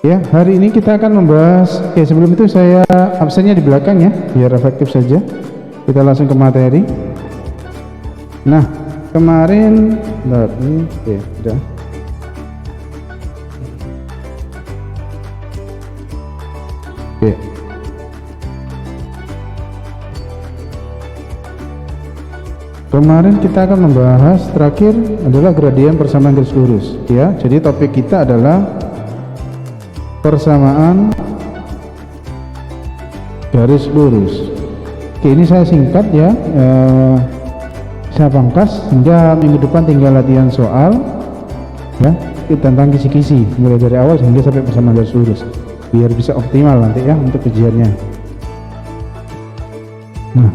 Ya, hari ini kita akan membahas. Oke, sebelum itu saya absennya di belakang ya, biar efektif saja. Kita langsung ke materi. Nah, kemarin, oke, udah. Oke. Kemarin kita akan membahas terakhir adalah gradien persamaan garis lurus. Ya, jadi topik kita adalah persamaan garis lurus. Oke, ini saya singkat ya, saya pangkas sehingga minggu depan tinggal latihan soal ya tentang kisi-kisi mulai dari awal hingga sampai persamaan garis lurus biar bisa optimal nanti ya untuk ujiannya. Nah,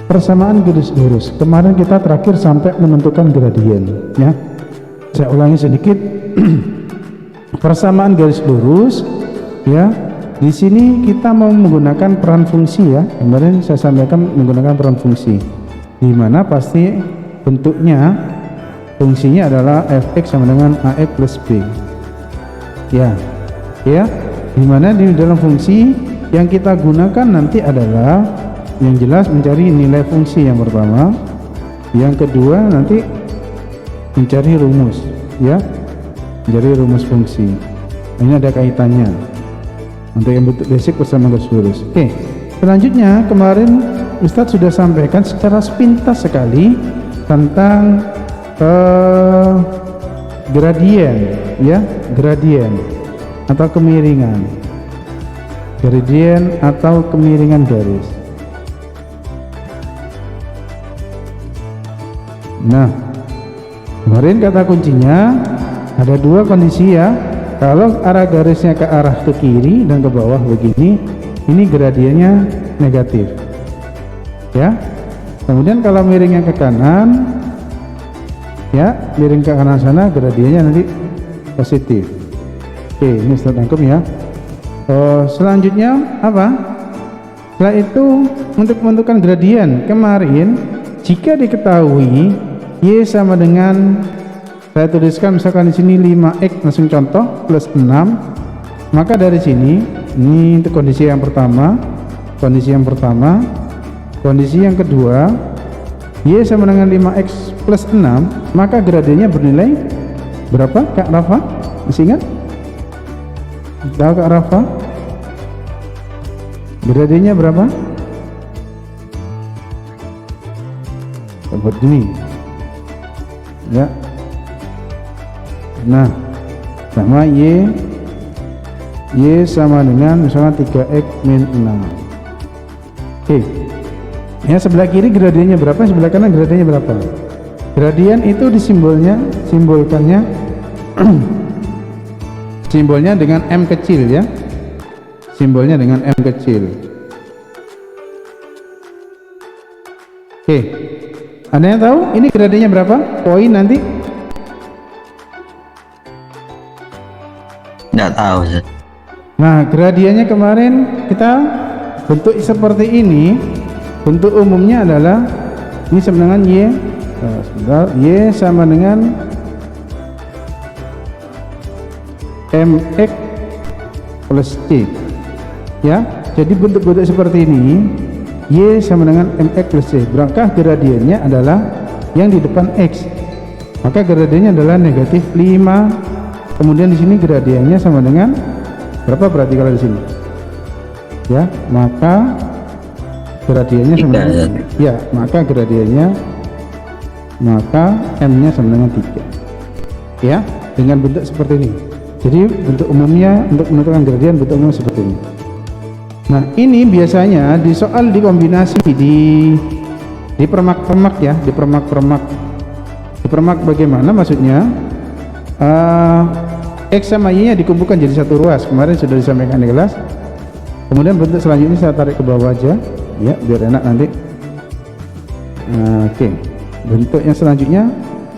persamaan garis lurus kemarin kita terakhir sampai menentukan gradien ya. Saya ulangi sedikit. Persamaan garis lurus ya, di sini kita mau menggunakan peran fungsi ya. Kemarin saya sampaikan menggunakan peran fungsi, di mana pasti bentuknya fungsinya adalah fx sama dengan ax plus b ya, di mana di dalam fungsi yang kita gunakan nanti adalah yang jelas mencari nilai fungsi yang pertama, yang kedua nanti mencari rumus ya, mencari rumus fungsi. Ini ada kaitannya untuk yang bentuk basic persamaan garis lurus. Oke, selanjutnya kemarin Ustadz sudah sampaikan secara sepintas sekali tentang gradien ya, gradien atau kemiringan, gradien atau kemiringan garis. Nah, kemarin kata kuncinya ada dua kondisi ya. Kalau arah garisnya ke arah ke kiri dan ke bawah begini, ini gradiennya negatif ya. Kemudian kalau miringnya ke kanan ya, miring ke kanan sana, gradiennya nanti positif. Oke, ini Ustaz tangkap ya. Selanjutnya apa? Setelah itu untuk menentukan gradien kemarin, jika diketahui y sama dengan, saya tuliskan misalkan di sini 5x, langsung contoh, plus 6, maka dari sini ini untuk kondisi yang pertama, kondisi yang kedua, y sama dengan 5x plus 6, maka gradiennya bernilai berapa Kak Rafa? Masih ingat? Tahu Kak Rafa? Gradiennya berapa? Seperti ini ya. Nah, sama y sama dengan misalnya 3x min 6. Oke ya, sebelah kiri gradiennya berapa, sebelah kanan gradiennya berapa? Gradien itu simbolkannya simbolnya dengan M kecil ya, simbolnya dengan M kecil. Oke, ada yang tahu ini gradiennya berapa poin nanti? Nggak tahu Ustaz. Nah, gradiennya kemarin kita bentuk seperti ini. Bentuk umumnya adalah ini sama dengan y sama dengan mx plus c ya. Jadi bentuk-bentuk seperti ini, y sama dengan mx plus c, berangkat gradiennya adalah yang di depan x, maka gradiennya adalah negatif 5. Kemudian di sini gradiennya sama dengan berapa? Berarti kalau di sini ya, maka gradiennya sama dengan ya, maka gradiennya, maka m-nya sama dengan 3 ya, dengan bentuk seperti ini. Jadi bentuk umumnya untuk menentukan gradien bentuk umum seperti ini. Nah, ini biasanya di soal dikombinasi di permak-permak ya, di permak-permak. Di permak bagaimana maksudnya? X sama Y nya dikumpulkan jadi satu ruas, kemarin sudah disampaikan di kelas. Kemudian bentuk selanjutnya saya tarik ke bawah aja ya, biar enak nanti. Oke, bentuk yang selanjutnya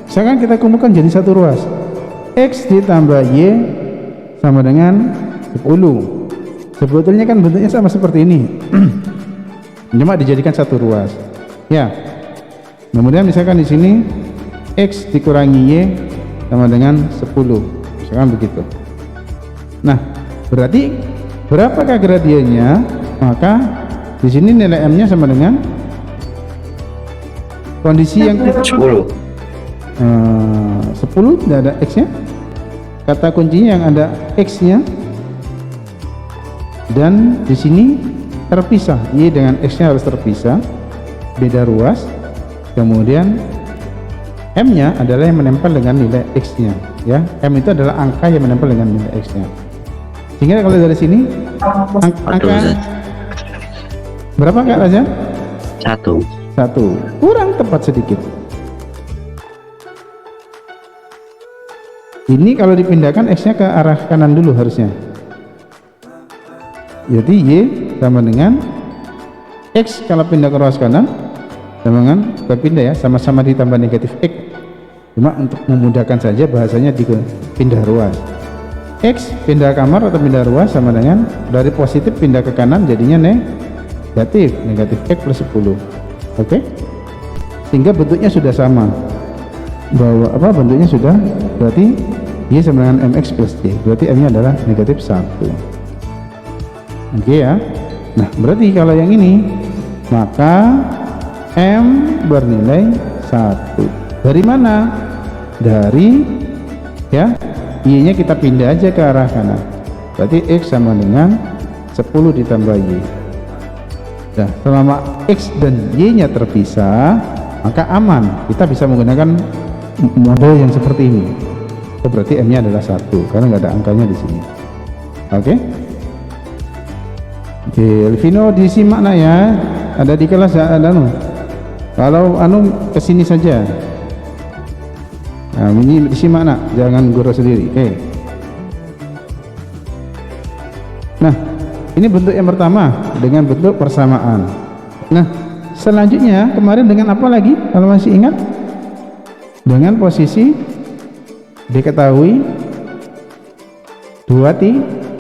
sekarang kita kumpulkan jadi satu ruas, X ditambah Y sama dengan 10. Sebetulnya kan bentuknya sama seperti ini cuma dijadikan satu ruas ya. Kemudian misalkan di sini X dikurangi Y sama dengan 10, misalkan begitu Nah, berarti berapakah gradiennya? Maka di sini nilai M-nya sama dengan kondisi yang 10. 10 tidak ada X-nya. Kata kuncinya yang ada X-nya, dan di sini terpisah, Y dengan X-nya harus terpisah, beda ruas. Kemudian M-nya adalah yang menempel dengan nilai X-nya, ya. M itu adalah angka yang menempel dengan nilai X-nya. Sehingga kalau dari sini angka berapa Kak Raja? 1. Kurang tepat sedikit. Ini kalau dipindahkan X-nya ke arah kanan dulu harusnya. Jadi Y sama dengan X kalau pindah ke ruas kanan sama dengan berpindah, ya, sama-sama ditambah negatif X. Cuma untuk memudahkan saja bahasanya dipindah ruas. X pindah kamar atau pindah ruas sama dengan dari positif pindah ke kanan jadinya negatif X plus 10. Oke? Sehingga bentuknya sudah sama. Bahwa bentuknya sudah, berarti Y sama dengan MX plus Y, berarti M nya adalah negatif 1. Oke ya. Nah, berarti kalau yang ini maka M bernilai 1. Dari mana? Dari, ya, Y nya kita pindah aja ke arah kanan, berarti X sama dengan 10 ditambah Y. Nah, selama X dan Y nya terpisah maka aman, kita bisa menggunakan model yang seperti ini. Berarti M nya adalah 1 karena nggak ada angkanya di sini. Oke. Oke, Elvino disimak nak ya. Ada di kelas ya, ada kalau kesini saja. Nah, ini disimak nak, jangan guru sendiri. Oke. Nah, ini bentuk yang pertama dengan bentuk persamaan. Nah, selanjutnya kemarin dengan apa lagi kalau masih ingat? Dengan posisi diketahui 2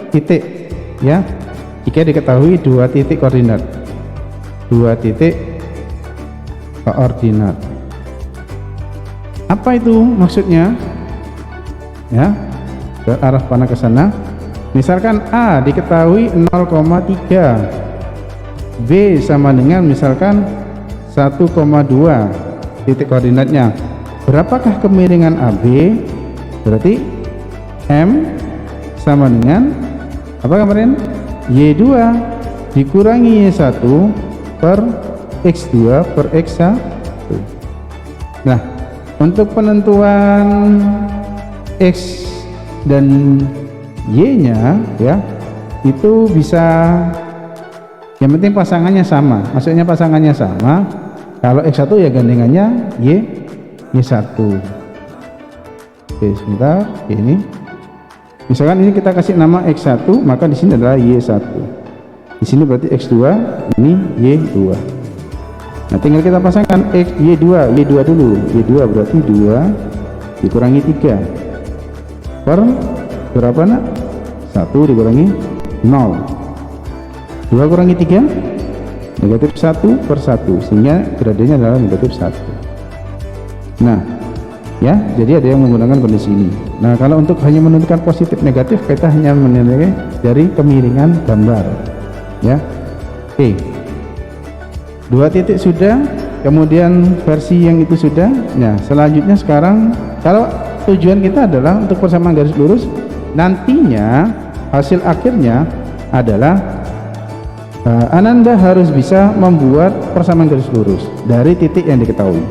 titik, ya. Jika diketahui 2 titik koordinat, 2 titik koordinat. Apa itu maksudnya? Ya, ke arah panah ke sana. Misalkan A diketahui 0,3, B sama dengan misalkan 1,2 titik koordinatnya. Berapakah kemiringan AB? Berarti M sama dengan apa kemarin? Y2 dikurangi Y1 per X2 per X1. Nah, untuk penentuan X dan Y nya, ya, itu bisa, yang penting pasangannya sama. Maksudnya pasangannya sama. Kalau X1 ya gandengannya Y1. Oke, sebentar. Ini misalkan ini kita kasih nama X1, maka di sini adalah Y1. Di sini berarti X2, ini Y2. Nah, tinggal kita pasangkan Y2 dulu. Y2 berarti 2 dikurangi 3 per berapa nak? 1 dikurangi 0. 2 kurangi 3 negatif 1 per 1, sehingga gradiennya adalah negatif 1. Nah, ya, jadi ada yang menggunakan kondisi ini. Nah, kalau untuk hanya menentukan positif negatif, kita hanya menilai dari kemiringan gambar, ya. Oke, 2 titik sudah, kemudian versi yang itu sudah. Nah, selanjutnya sekarang kalau tujuan kita adalah untuk persamaan garis lurus, nantinya hasil akhirnya adalah Ananda harus bisa membuat persamaan garis lurus dari titik yang diketahui.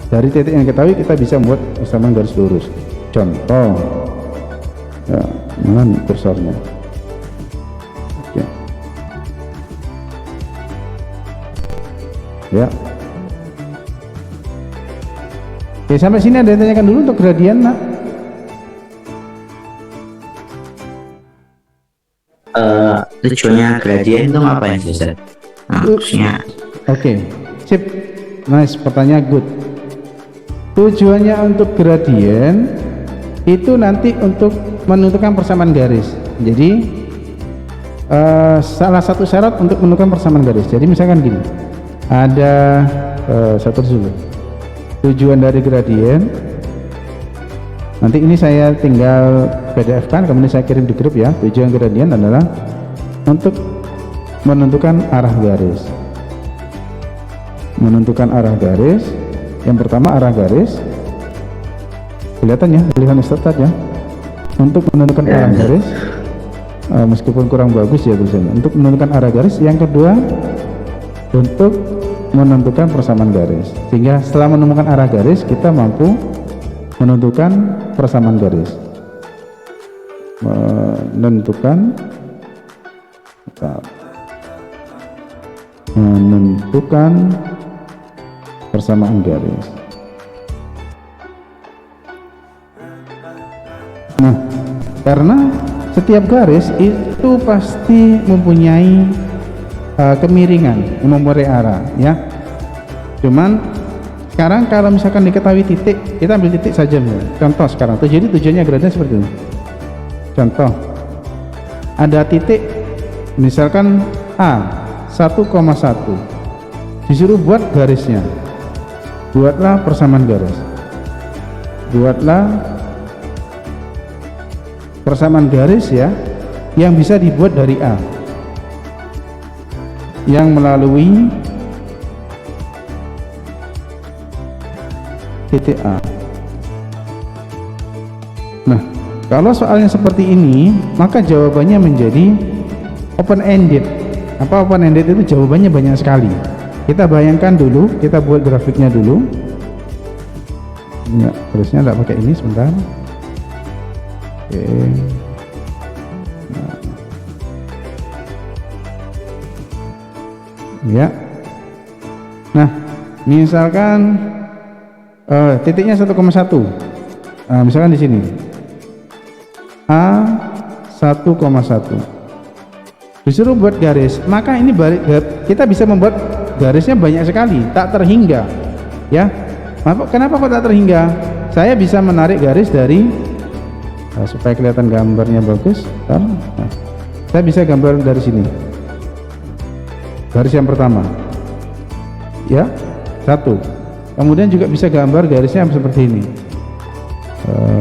Dari titik yang diketahui kita bisa membuat persamaan garis lurus. Contoh, ya, mana kursornya? Oke. Ya. Oke, sampai sini ada yang tanyakan dulu untuk gradien, nak? Tujuannya gradien itu ngapain sih, Ustaz? Maksudnya. Oke, sip, nice, pertanyaan good. Tujuannya untuk gradien itu nanti untuk menentukan persamaan garis. Jadi salah satu syarat untuk menentukan persamaan garis. Jadi misalkan gini, ada satu dulu. Tujuan dari gradien Nanti ini saya tinggal PDF kan, kemudian saya kirim di grup ya. Tujuan gradien adalah untuk menentukan arah garis. Menentukan arah garis. Yang pertama arah garis. Kelihatan ya, pilihan Ustaz ya. Untuk menentukan arah garis, meskipun kurang bagus ya tulisannya. Untuk menentukan arah garis. Yang kedua, untuk menentukan persamaan garis. Sehingga setelah menemukan arah garis, kita mampu menentukan persamaan garis. Menentukan persamaan garis. Nah, karena setiap garis itu pasti mempunyai kemiringan, mempunyai arah ya. Cuman sekarang kalau misalkan diketahui titik, kita ambil titik saja ya. Contoh sekarang, jadi tujuannya gradien seperti ini. Contoh, ada titik misalkan A 1,1, disuruh buat garisnya, buatlah persamaan garis, buatlah persamaan garis ya, yang bisa dibuat dari A, yang melalui titik A. Nah, kalau soalnya seperti ini, maka jawabannya menjadi open ended. Apa open ended itu? Jawabannya banyak sekali. Kita bayangkan dulu, kita buat grafiknya dulu. Ya, terusnya tidak pakai ini sebentar. Oke. Ya. Nah, misalkan titiknya 1,1. Nah, misalkan di sini A 1,1 disuruh buat garis, maka ini kita bisa membuat garisnya banyak sekali, tak terhingga ya. Kenapa kok tak terhingga? Saya bisa menarik garis dari supaya kelihatan gambarnya bagus. Saya bisa gambar dari sini, garis yang pertama ya, 1. Kemudian juga bisa gambar garisnya seperti ini.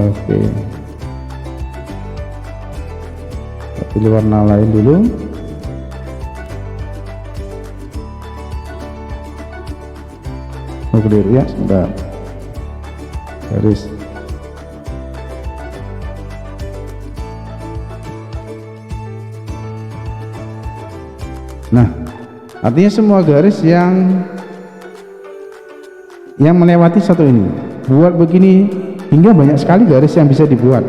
Oke. Kita pilih warna lain dulu. Clear ya, sebentar. Garis. Nah, artinya semua garis yang melewati satu ini, buat begini, hingga banyak sekali garis yang bisa dibuat.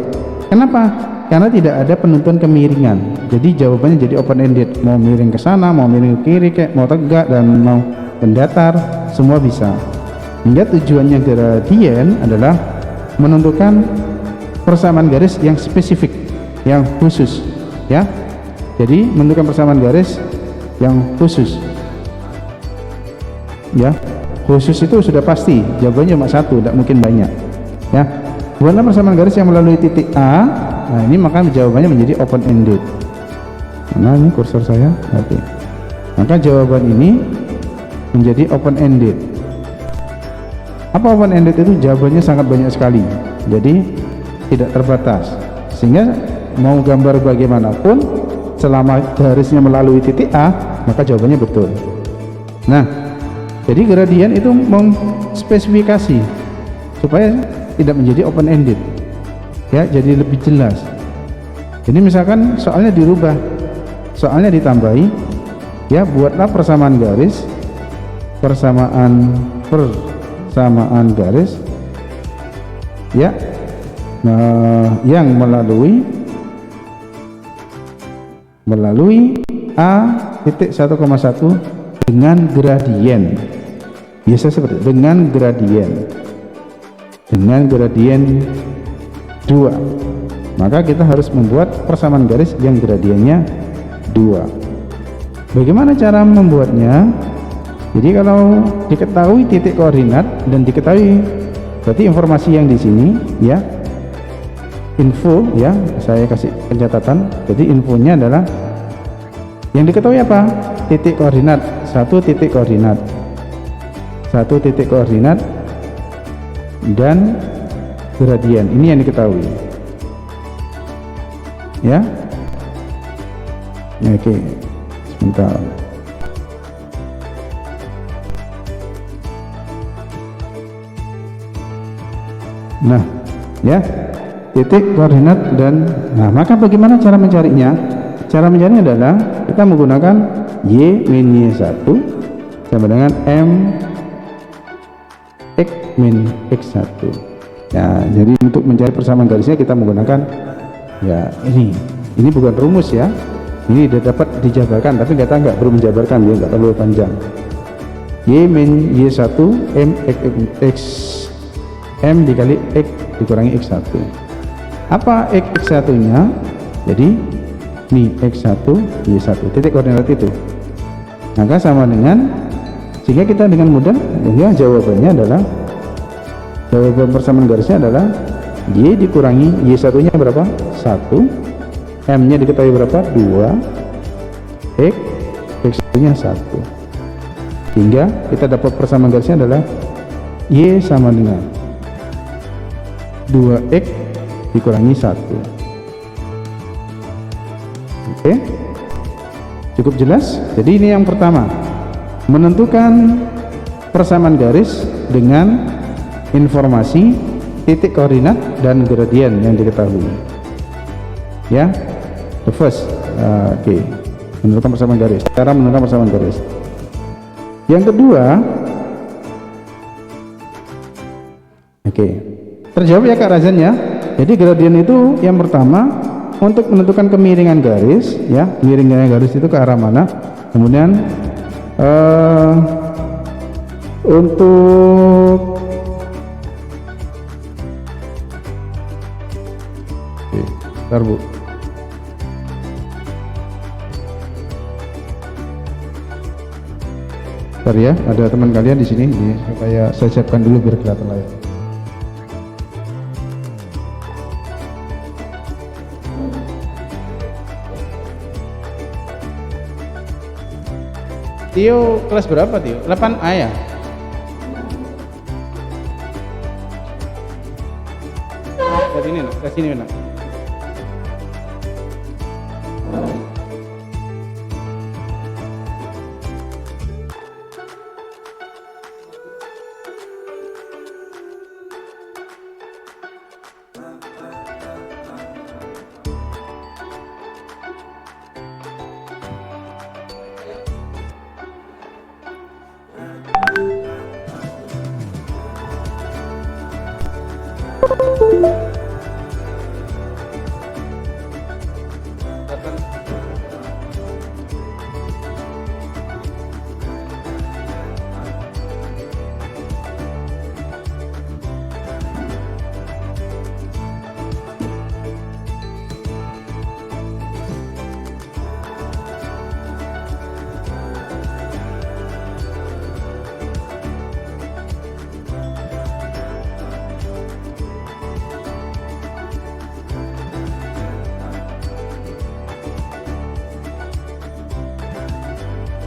Kenapa? Karena tidak ada penentuan kemiringan. Jadi jawabannya jadi open ended. Mau miring ke sana, mau miring ke kiri, kayak mau tegak dan mau mendatar, semua bisa. Hingga tujuannya gradien adalah menentukan persamaan garis yang spesifik, yang khusus, ya. Jadi menentukan persamaan garis yang khusus, ya. Khusus itu sudah pasti, jawabannya cuma satu, tidak mungkin banyak, ya. Buatlah persamaan garis yang melalui titik A. Nah, ini maka jawabannya menjadi open ended. Nah, ini kursor saya, oke. Maka jawaban ini menjadi open ended. Apa open ended itu? Jawabannya sangat banyak sekali, jadi tidak terbatas, sehingga mau gambar bagaimanapun selama garisnya melalui titik A, maka jawabannya betul. Nah, jadi gradien itu memspesifikasi supaya tidak menjadi open ended, ya, jadi lebih jelas. Jadi misalkan soalnya dirubah, soalnya ditambahi, ya, buatlah persamaan garis, persamaan garis, ya, yang melalui A titik 1,1 dengan gradien. Biasa seperti itu, dengan gradien 2. Maka kita harus membuat persamaan garis yang gradiennya 2. Bagaimana cara membuatnya? Jadi kalau diketahui titik koordinat dan diketahui berarti informasi yang di sini, ya, info, ya, saya kasih pencatatan. Jadi infonya adalah yang diketahui apa? Titik koordinat, satu titik koordinat, dan gradien. Ini yang diketahui. Ya. Oke. Sebentar. Nah, ya. Titik koordinat dan maka bagaimana cara mencarinya? Cara mencarinya adalah kita menggunakan y min y1 sama dengan m x min x1. Ya, jadi untuk mencari persamaan garisnya kita menggunakan ya ini bukan rumus ya. Ini dapat dijabarkan, tapi nggak perlu menjabarkan ya, nggak terlalu panjang. Y min y1 m x m dikali x dikurangi x1. Apa x1 nya? Jadi ini x1 y1 titik koordinat itu, maka sama dengan, sehingga kita dengan mudah ya jawabannya adalah, jawaban persamaan garisnya adalah y dikurangi y1 nya berapa? 1, m nya diketahui berapa? 2, x1 nya 1, sehingga kita dapat persamaan garisnya adalah y sama dengan 2x dikurangi 1. Oke, cukup jelas. Jadi ini yang pertama, menentukan persamaan garis dengan informasi titik koordinat dan gradien yang diketahui. Ya, the first. Oke, menentukan persamaan garis, cara menentukan persamaan garis. Yang kedua, oke, terjawab ya Kak Razan ya. Jadi gradien itu yang pertama untuk menentukan kemiringan garis ya, miringnya garis itu ke arah mana. Kemudian untuk bentar Bu. Bentar ya, ada teman kalian di sini, supaya saya siapkan dulu biar kelihatan layar. Tio kelas berapa Tio? 8A ya? Ke sini nak, ke sini nak.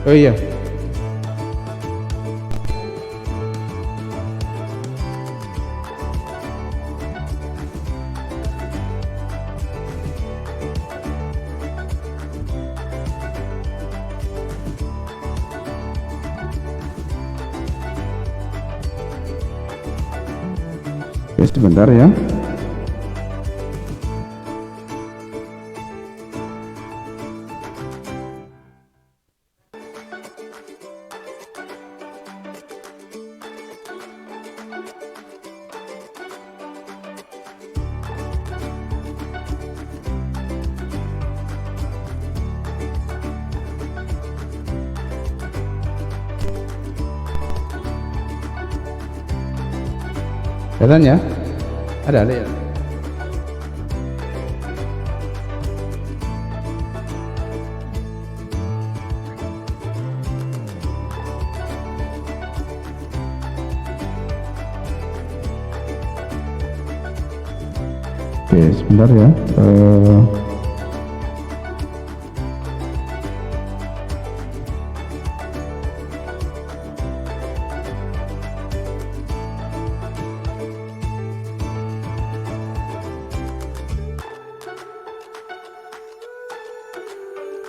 Oh iya. Oke, sebentar ya. Kelihatan ya? Ada ya? Oke, sebentar ya.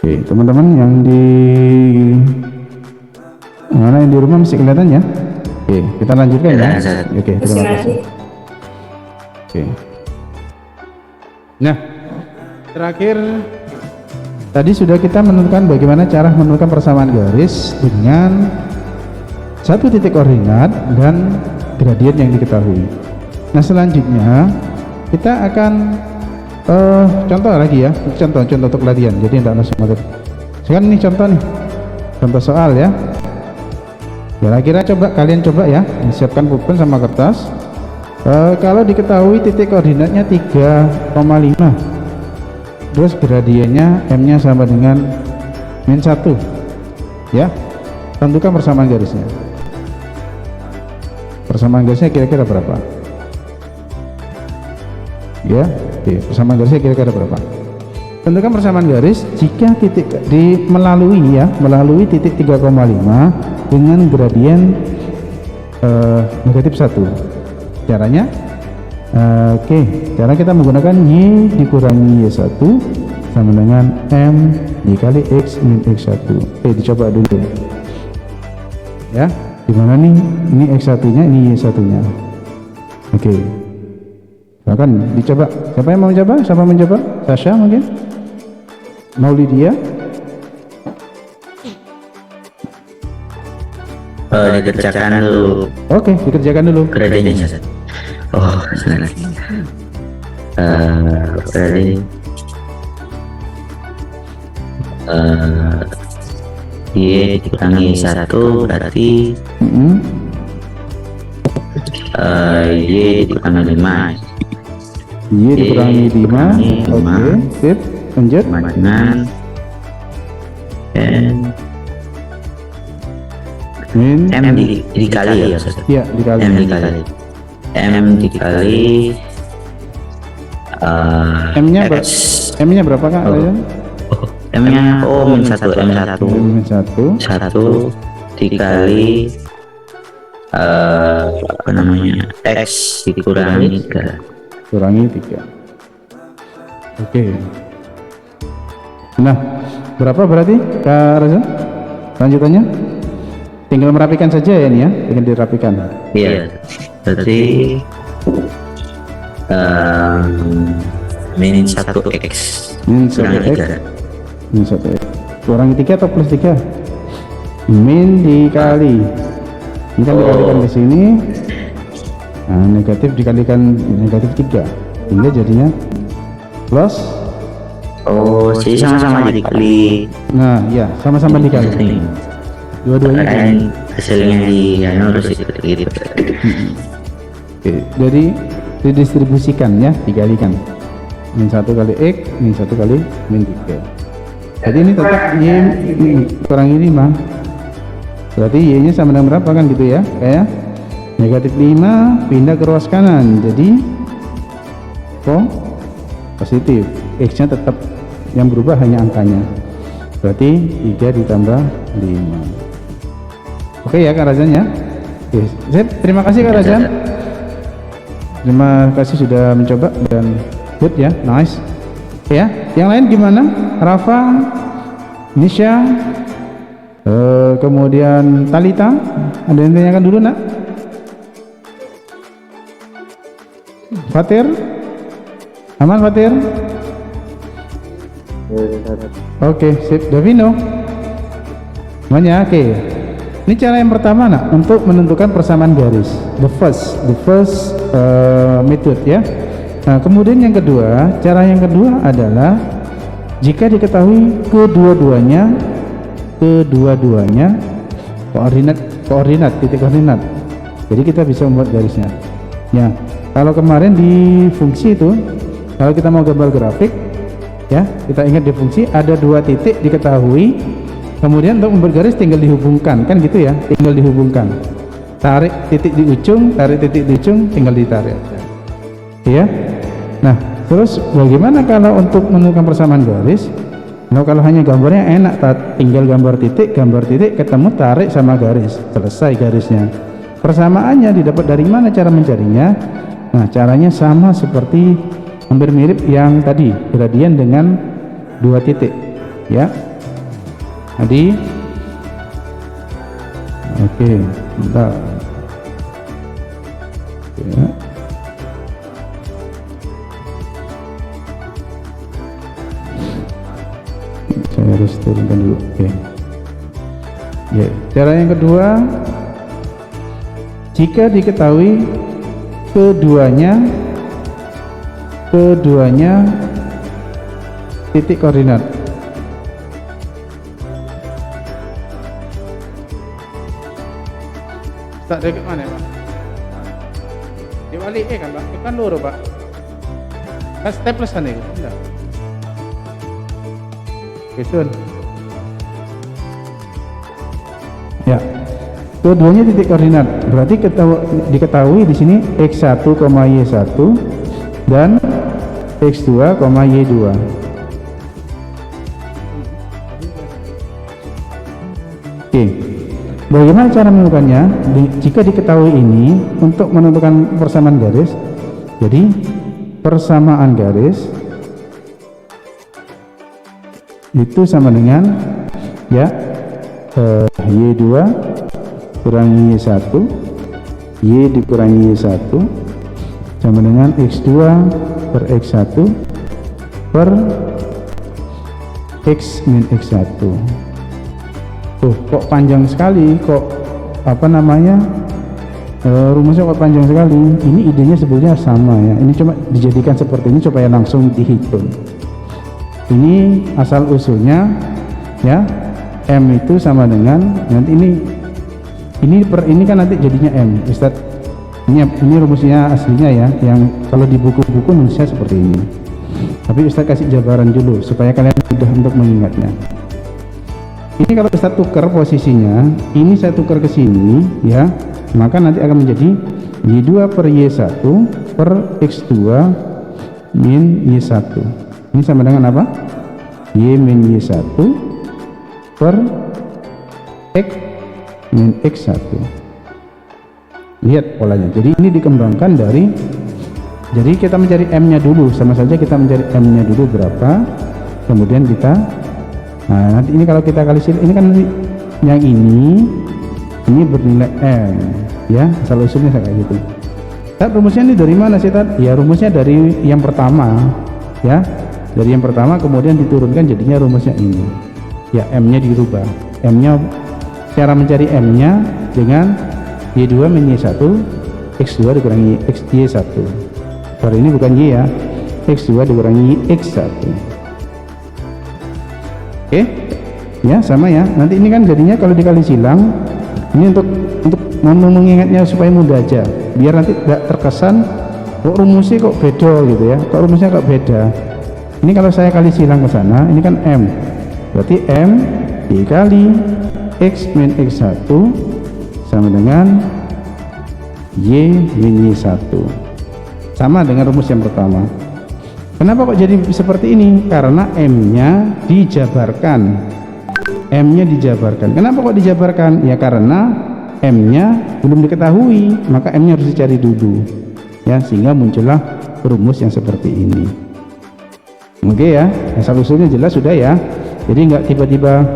Oke, teman-teman yang di mana yang di rumah masih kelihatan ya? Oke, kita lanjutkan ya. Oke, terima kasih. Oke. Nah, terakhir tadi sudah kita menentukan bagaimana cara menentukan persamaan garis dengan satu titik koordinat dan gradien yang diketahui. Nah, selanjutnya kita akan contoh lagi ya, contoh untuk latihan, jadi tidak langsung materi. Sekarang ini contoh nih, contoh soal ya. Kira-kira kalian coba ya, siapkan pulpen sama kertas. Kalau diketahui titik koordinatnya 3,5, terus gradiennya m-nya sama dengan min 1 ya, tentukan persamaan garisnya. Persamaan garisnya kira-kira berapa ya? Oke, persamaan garisnya kira-kira berapa? Tentukan persamaan garis jika titik melalui titik 3,5 dengan gradien negatif 1. Caranya cara kita menggunakan y dikurangi y1 sama dengan m dikali x min x1. Dicoba dulu ya, dimana nih ini x1 nya, ini y1 nya. Bahkan dicoba, siapa yang mau mencoba? Siapa mencoba? Sasha mungkin? Maulidia? Dikerjakan dulu. Oke, dikerjakan dulu. Gradiennya. Oh, salah. Berarti y dikurangi 1 berarti y dikurangi 5. Y dikurangi 5. Oke, sip. Lanjut. Dengan m dikali ya Ustaz? Iya, dikali. M dikali M-nya berapa Kak? M-nya min 1 dikali apa namanya, x dikurangi 3. Oke. Nah, berapa berarti Kak Reza? Lanjutannya tinggal merapikan saja ya ini ya, tinggal dirapikan. Iya, berarti min 1x min 1x kurangi 3 atau plus 3? Min dikali ini kan dikalikan ke sini, nah negatif dikalikan negatif 3 hingga jadinya plus. Jadi sama-sama dikali. Nah ya, sama-sama dikali dua-duanya kan hasilnya harus gitu. Oke, jadi didistribusikan ya, dikalikan min 1 kali x min 1 kali min 3. Jadi ini tetap y kurangi 5, berarti y nya sama dengan berapa kan gitu ya, kayak negatif 5 pindah ke ruas kanan jadi positif, x nya tetap yang berubah hanya angkanya, berarti 3 ditambah 5. Oke ya Kak Razan ya. Oke, terima kasih Kak Razan, terima kasih sudah mencoba dan good ya, nice ya. Yang lain gimana? Rafa, Nisha, kemudian Talita, ada yang tanyakan dulu nak? Fatir, aman Fatir? Oke, sip. Davino, semuanya oke. Ini cara yang pertama nak untuk menentukan persamaan garis, the first method ya. Nah, kemudian yang kedua, cara yang kedua adalah jika diketahui kedua-duanya koordinat titik koordinat, jadi kita bisa membuat garisnya ya. Kalau kemarin di fungsi itu, kalau kita mau gambar grafik ya, kita ingat di fungsi ada 2 titik diketahui, kemudian untuk membuat garis tinggal dihubungkan kan gitu ya, tinggal dihubungkan, tarik titik di ujung, tarik titik di ujung, tinggal ditarik ya. Nah, terus bagaimana kalau untuk menentukan persamaan garis? Nah, kalau hanya gambarnya enak, tinggal gambar titik ketemu, tarik sama garis, selesai garisnya. Persamaannya didapat dari mana, cara mencarinya? Nah, caranya sama seperti hampir mirip yang tadi, gradien dengan 2 titik ya. Adi. Oke, bentar. Ya. Saya harus turunkan dulu. Oke. Ya, cara yang kedua, jika diketahui keduanya titik koordinat. Tak ada mana Pak? Dibalik kan Pak? Itu kan loro Pak. Kan staples kan itu? Enggak. Betul. Ya. Keduanya titik koordinat. Berarti diketahui di sini x1, y1 dan x2, y2. Oke. Bagaimana cara menemukannya? Jika diketahui ini, untuk menentukan persamaan garis, jadi persamaan garis itu sama dengan ya y2 kurangi y1, y dikurangi y1 sama dengan x2 per x1 per x min x1. Kok panjang sekali, kok apa namanya rumusnya kok panjang sekali. Ini idenya sebetulnya sama ya, ini cuma dijadikan seperti ini supaya langsung dihitung. Ini asal usulnya ya, M itu sama dengan nanti ini kan nanti jadinya M Ustadz. Ini rumusnya aslinya ya, yang kalau di buku-buku nulisnya seperti ini, tapi Ustadz kasih jabaran dulu supaya kalian mudah untuk mengingatnya. Ini kalau Ustadz tukar posisinya, ini saya tukar ke sini ya, maka nanti akan menjadi y2 per y1 per x2 min y1. Ini sama dengan apa? Y min y1 per x min x1. Lihat polanya. Jadi ini dikembangkan dari, jadi kita mencari m nya dulu, sama saja kita mencari m nya dulu berapa, kemudian kita, nah nanti ini kalau kita kali sini, ini kan nanti yang ini bernilai m ya, asal usulnya kayak gitu. Tapi rumusnya ini dari mana sih Tad? Ya rumusnya dari yang pertama ya, dari yang pertama kemudian diturunkan jadinya rumusnya ini ya, m nya dirubah. M nya, cara mencari m nya dengan y2 min y1 x2 dikurangi y1. Sorry, ini bukan y ya, x2 dikurangi x1. Oke ya, sama ya. Nanti ini kan jadinya kalau dikali silang, ini untuk mengingatnya supaya mudah aja, biar nanti tidak terkesan kok rumusnya kok beda gitu ya, kok rumusnya kok beda. Ini kalau saya kali silang ke sana, ini kan m, berarti m dikali x min x1 sama dengan y min y1, sama dengan rumus yang pertama. Kenapa kok jadi seperti ini? Karena m-nya dijabarkan. M-nya dijabarkan. Kenapa kok dijabarkan? Ya karena m-nya belum diketahui, maka m-nya harus dicari dulu. Ya, sehingga muncullah rumus yang seperti ini. Oke ya, asal usulnya jelas sudah ya. Jadi nggak tiba-tiba.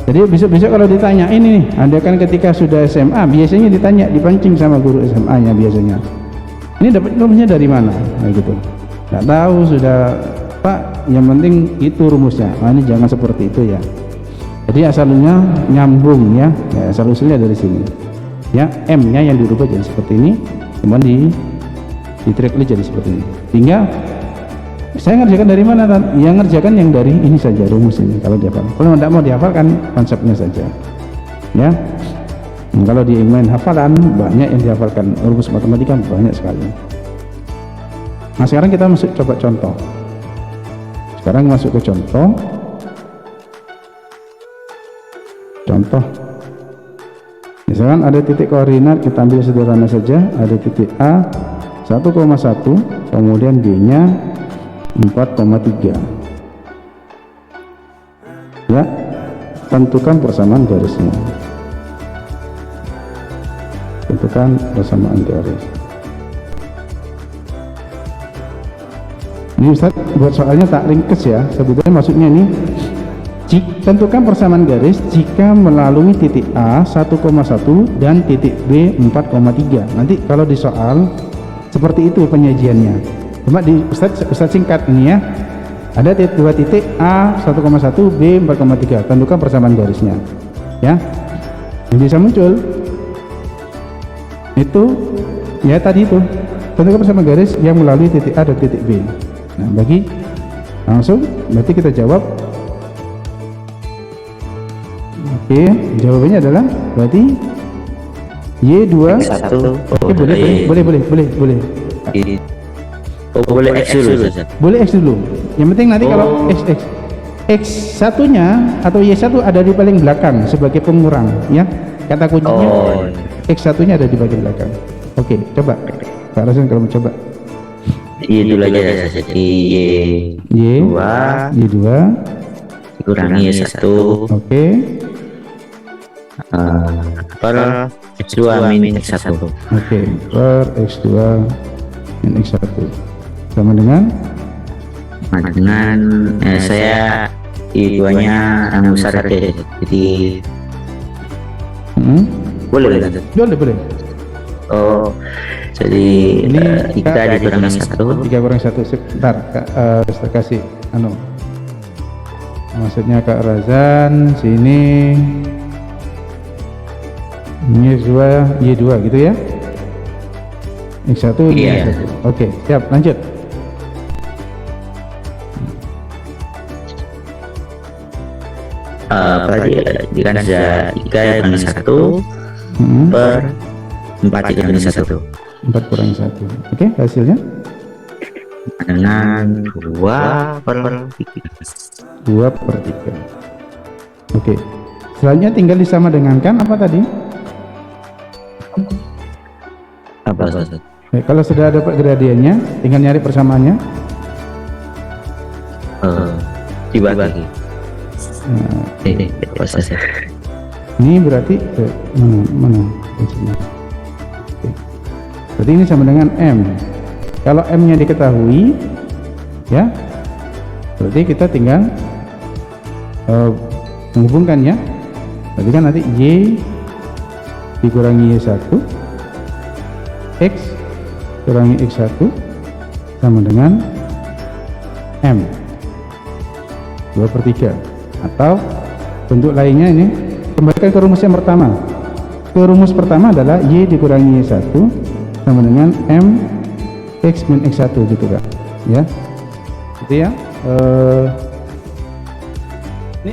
Jadi besok-besok kalau ditanya ini nih, Anda kan ketika sudah SMA biasanya ditanya, dipancing sama guru SMA-nya biasanya. Ini dapat rumusnya dari mana? Nah, gitu. Nggak tahu sudah Pak, yang penting itu rumusnya. Nah, ini jangan seperti itu ya. Jadi asalnya nyambung ya, asal usulnya dari sini. Ya, M-nya yang dirubah jadi seperti ini, kemudian di-triple jadi seperti ini. Sehingga saya ngerjakan dari mana kan? Yang ngerjakan yang dari ini saja rumus ini kalau dihafal. Kalau tidak mau dihafalkan konsepnya saja. Ya. Kalau di main hafalan banyak yang dihafalkan, rumus matematika banyak sekali. Nah sekarang kita masuk coba contoh. Sekarang masuk ke contoh. Contoh. Misalkan ada titik koordinat, kita ambil sederhana saja. Ada titik A 1,1, kemudian B-nya 4,3. Ya, tentukan persamaan garisnya. Tentukan persamaan garis. Ini Ustaz buat soalnya tak ringkes ya. Sebetulnya maksudnya ini Tentukan persamaan garis jika melalui titik A 1,1 dan titik B 4,3. Nanti kalau di soal seperti itu penyajiannya. Cuma di Ustadz singkat ini ya. Ada dua titik A 1,1, B 4,3. Tentukan persamaan garisnya. Ya. Yang bisa muncul itu ya tadi itu. Tentukan persamaan garis yang melalui titik A dan titik B. Nah, bagi langsung berarti kita jawab. Oke, jawabannya adalah berarti Y2 X1. Oke, boleh. Oh, boleh X dulu, Ustaz. Boleh X dulu. Yang penting nanti kalau X1 nya atau Y1 ada di paling belakang sebagai pengurang ya. Kata kuncinya X1 nya ada di bagian belakang. Oke, coba Kak Rasul kalau mau coba. Y dulu aja ya, jadi Y2 dikurangi Y1. Oke. Per X2 min X1. Oke, per X2 min X1 sama dengan saya Y2 nya yang besar deh, jadi boleh. Oh, jadi ini 3 dikurangi 1. 3 kurang 1. Sebentar Kak, saya kasih maksudnya Kak Razan sini Y2 gitu ya. X1 Iya. Y1. Oke, siap, lanjut. Jika ada 3 dikurangi 1 per 4 dikurangi 1. 4 kurang 1. Oke, hasilnya dengan 2 per 3. 2 per 3. Oke, selanjutnya tinggal disama dengankan apa tadi? Apa, Ustaz? Kalau sudah dapat gradiennya, tinggal nyari persamaannya. Dibagi. Proses. Ini berarti mana? Oke. Berarti ini sama dengan M. Kalau M-nya diketahui, ya, berarti kita tinggal menghubungkannya. Berarti kan nanti Y dikurangi Y1, X kurangi X1 sama dengan M 2/3. Atau bentuk lainnya ini, kembalikan ke rumus yang pertama. Rumus pertama adalah Y dikurangi Y1 sama dengan M X min X1 gitu kan ya. Itu ya. Ini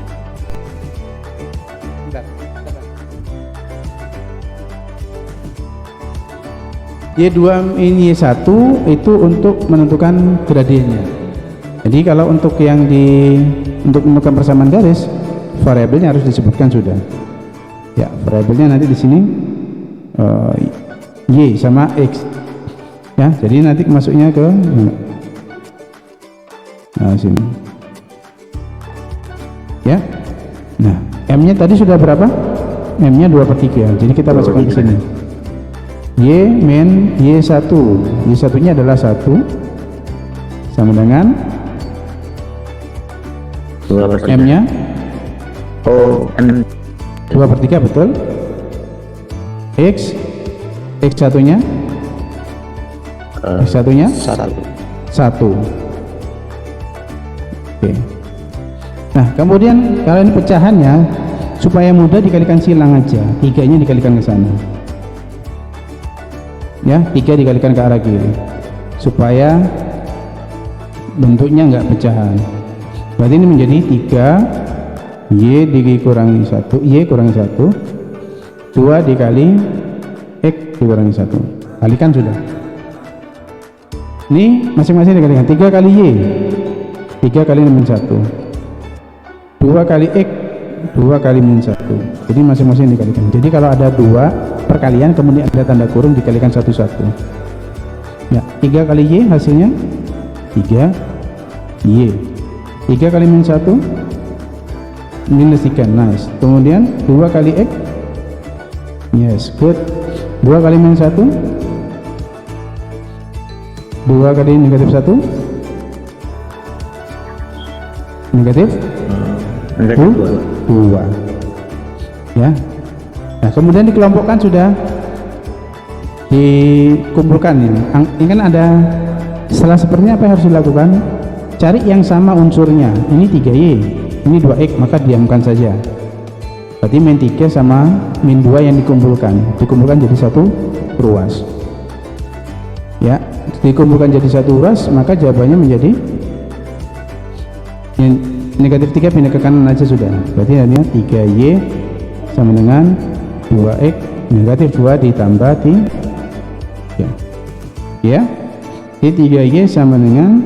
Y2 min Y1 itu untuk menentukan gradiennya. Jadi kalau untuk yang untuk menentukan persamaan garis, variabelnya harus disebutkan sudah. Ya, variabelnya nanti di sini Y sama X. Ya, jadi nanti masuknya ke sini. Ya. Nah, M-nya tadi sudah berapa? M-nya 2/3. Jadi kita masukkan ke sini. Y min Y1. Y1-nya adalah 1 sama dengan M-nya M 2/3 betul. X1-nya X1-nya 1. Oke. Nah, kemudian kalau ini pecahannya supaya mudah dikalikan silang aja. 3-nya dikalikan ke sana. Ya, 3 dikalikan ke arah kiri supaya bentuknya enggak pecahan. Berarti ini menjadi 3 Y dikurangi 1, Y kurangi 1, 2 dikali X dikurangi 1. Kalikan sudah. Ini masing-masing dikalikan. 3 kali Y, 3 kali min 1, 2 kali X, 2 kali min 1. Jadi masing-masing dikalikan. Jadi kalau ada 2 perkalian kemudian ada tanda kurung dikalikan satu-satu. Ya, 3 kali Y hasilnya 3 Y. 3 kali min 1 minus 3, nice. Kemudian 2 kali X, yes, good. 2 kali min 1, 2 kali negatif 1, negatif Negatif 2. 2 ya. Nah kemudian dikelompokkan, sudah dikumpulkan ini kan ada. Setelah sepertinya apa yang harus dilakukan? Cari yang sama unsurnya. Ini 3Y, ini 2X, maka diamkan saja. Berarti min 3 sama min 2 yang dikumpulkan jadi satu ruas ya. Dikumpulkan jadi satu ruas, maka jawabannya menjadi yang negatif 3 pindah ke kanan aja sudah. Berarti hanya 3Y sama dengan 2X negatif 2 ditambah 3 ya. Jadi 3Y sama dengan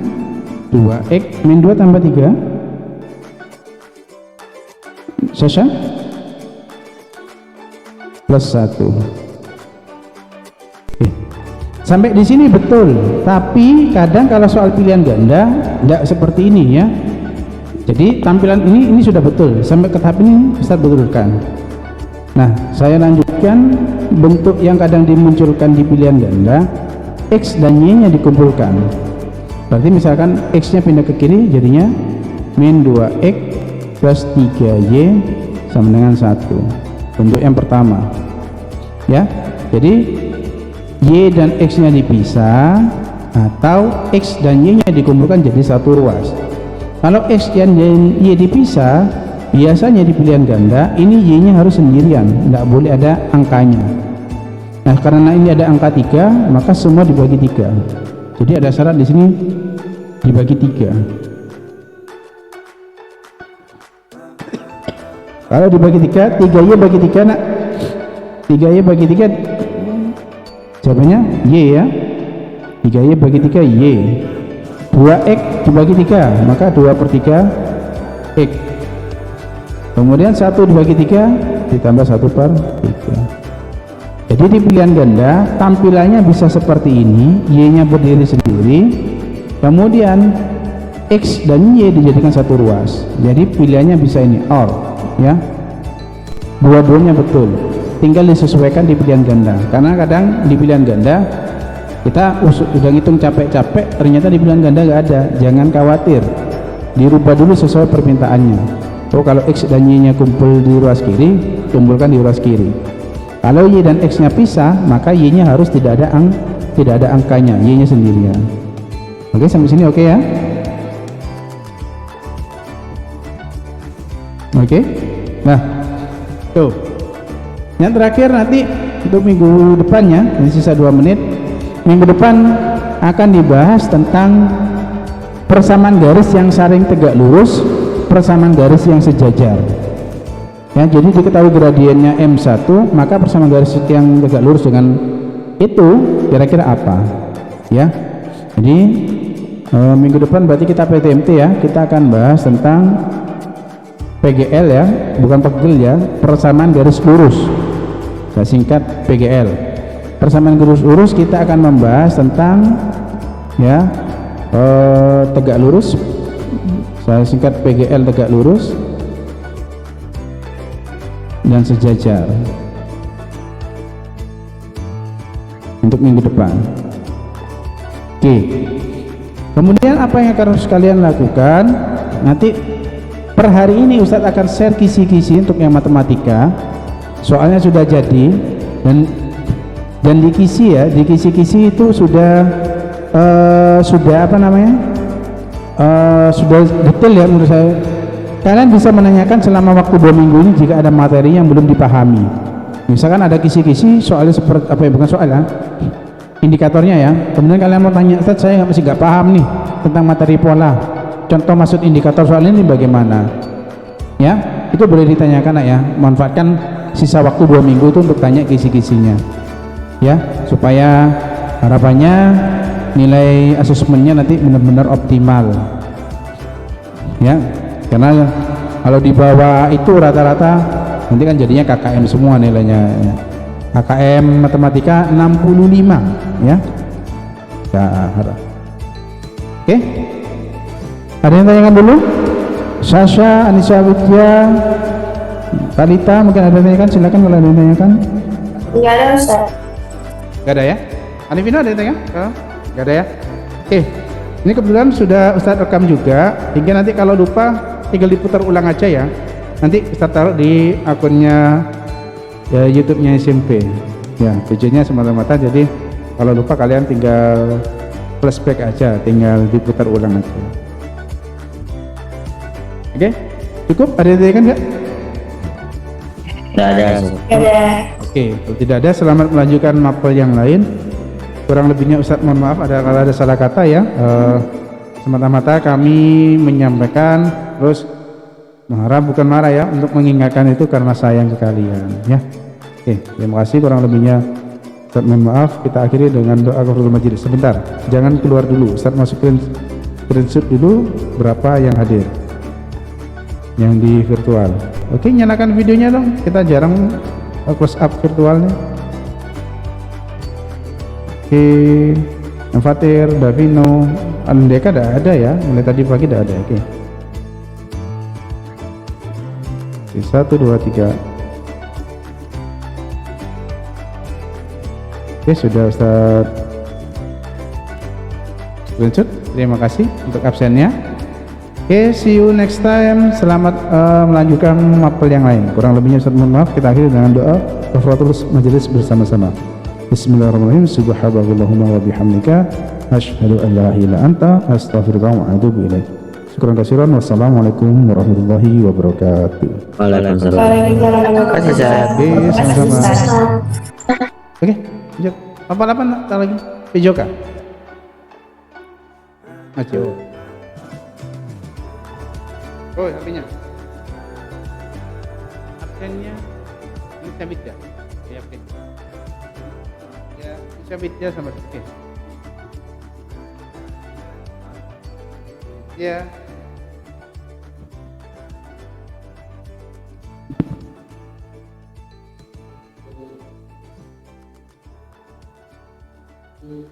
2X min 2 tambah 3. Sasha plus 1. Sampai di sini betul, tapi kadang kalau soal pilihan ganda tidak seperti ini ya. Jadi tampilan ini sudah betul, sampai ke tahap ini Ustaz betulkan. Nah saya lanjutkan bentuk yang kadang dimunculkan di pilihan ganda, X dan Y nya dikumpulkan. Berarti misalkan X nya pindah ke kiri, jadinya min 2X plus 3Y sama dengan 1. Bentuk yang pertama ya. Jadi Y dan X nya dipisah, atau X dan Y nya dikumpulkan jadi satu ruas. Kalau X dan Y dipisah, biasanya di pilihan ganda ini Y nya harus sendirian, tidak boleh ada angkanya. Nah karena ini ada angka 3, maka semua dibagi 3. Jadi ada syarat di sini dibagi 3. Kalau dibagi 3, 3Y bagi 3 nak, 3Y bagi 3 jawabannya Y ya. 3Y bagi 3 Y. 2X dibagi 3, maka 2/3 X. Kemudian 1 dibagi 3 ditambah 1/3. Jadi di pilihan ganda tampilannya bisa seperti ini, Y nya berdiri sendiri, kemudian X dan Y dijadikan satu ruas. Jadi pilihannya bisa ini OR ya. Dua-duanya betul, tinggal disesuaikan di pilihan ganda. Karena kadang di pilihan ganda kita udah ngitung capek-capek, ternyata di pilihan ganda nggak ada. Jangan khawatir, dirubah dulu sesuai permintaannya. Oh kalau X dan Y nya kumpul di ruas kiri, kumpulkan di ruas kiri. Kalau Y dan X nya pisah, maka Y nya harus tidak ada angkanya, Y nya sendirian. Oke sampai sini oke ya. Oke. Nah tuh, yang terakhir nanti untuk minggu depannya, ini sisa 2 menit. Minggu depan akan dibahas tentang persamaan garis yang saling tegak lurus, persamaan garis yang sejajar ya. Jadi diketahui gradiennya M1, maka persamaan garis yang tegak lurus dengan itu kira-kira apa ya. Jadi minggu depan berarti kita PTMT ya, kita akan bahas tentang PGL ya, bukan pegel ya, persamaan garis lurus, saya singkat PGL. Persamaan garis lurus kita akan membahas tentang ya tegak lurus, saya singkat PGL, tegak lurus dan sejajar untuk minggu depan. Oke. Kemudian apa yang harus kalian lakukan nanti? Per hari ini Ustadz akan share kisi-kisi untuk yang matematika, soalnya sudah jadi, dan di kisi ya, di kisi-kisi itu sudah apa namanya, sudah detail ya menurut saya. Kalian bisa menanyakan selama waktu 2 minggu ini jika ada materi yang belum dipahami. Misalkan ada kisi-kisi soalnya seperti apa ya, bukan soal ya, indikatornya ya. Kemudian kalian mau tanya, Ustadz saya masih nggak paham nih tentang materi pola. Contoh maksud indikator soal ini bagaimana ya, itu boleh ditanyakan ya. Manfaatkan sisa waktu 2 minggu itu untuk tanya kisi-kisinya ya, supaya harapannya nilai asesmennya nanti benar-benar optimal ya. Karena kalau di bawah itu rata-rata nanti kan jadinya KKM semua nilainya ya. KKM matematika 65 ya. Oke. Ada yang tanyakan dulu? Sasha, Anissa, Widya, Talita, mungkin ada yang tanyakan? Silakan kalau ada yang tanyakan. Enggak ada Ustaz. Enggak ada ya? Anifina ada yang tanya? Oh, enggak ada ya? Oke. Ini kebetulan sudah Ustadz rekam juga, hingga nanti kalau lupa tinggal diputar ulang aja ya. Nanti kita taruh di akunnya ya, YouTube-nya SMP. Ya, tujuannya semata-mata jadi kalau lupa kalian tinggal flashback aja, tinggal diputar ulang aja. Oke, cukup? Ada yang kan nggak? Nggak ada. Ada. Oke, kalau tidak ada, selamat melanjutkan mapel yang lain. Kurang lebihnya Ustadz mohon maaf kalau ada salah kata ya. Semata-mata kami menyampaikan, terus marah bukan marah ya, untuk mengingatkan itu karena sayang ke kalian ya. Oke, terima kasih. Kurang lebihnya Ustadz mohon maaf. Kita akhiri dengan doa kafaratul majelis. Sebentar, jangan keluar dulu. Ustadz masukin screenshot dulu berapa yang hadir yang di virtual. Oke, nyalakan videonya dong, kita jarang close up virtualnya. Oke, Fatir, Davino, Andeka ada ya, mulai tadi pagi udah ada. Oke, 1, 2, 3. Oke, sudah Ustaz screenshot. Terima kasih untuk absennya. Oke, see you next time. Selamat melanjutkan mapel yang lain. Kurang lebihnya Ustaz mohon maaf. Kita akhiri dengan doa kafaratul majelis bersama-sama. Bismillahirrahmanirrahim. Subhanallahumma wa bihamdika asyhadu an la ilaha illa anta astaghfiruka wa atubu ilaik. Syukran katsiran. Wassalamualaikum warahmatullahi wabarakatuh. Waalaikumsalam. Waalaikumsalam. Terima kasih, Ustaz. Oke, sama-sama. Ustaz. Oke, lanjut. Apa-apa tak lagi? Pijoka. Acio. Oh, HP-nya. Absennya ini sabit ya? Ya, oke. Ya, sabit ya sama oke. Ya. Hmm.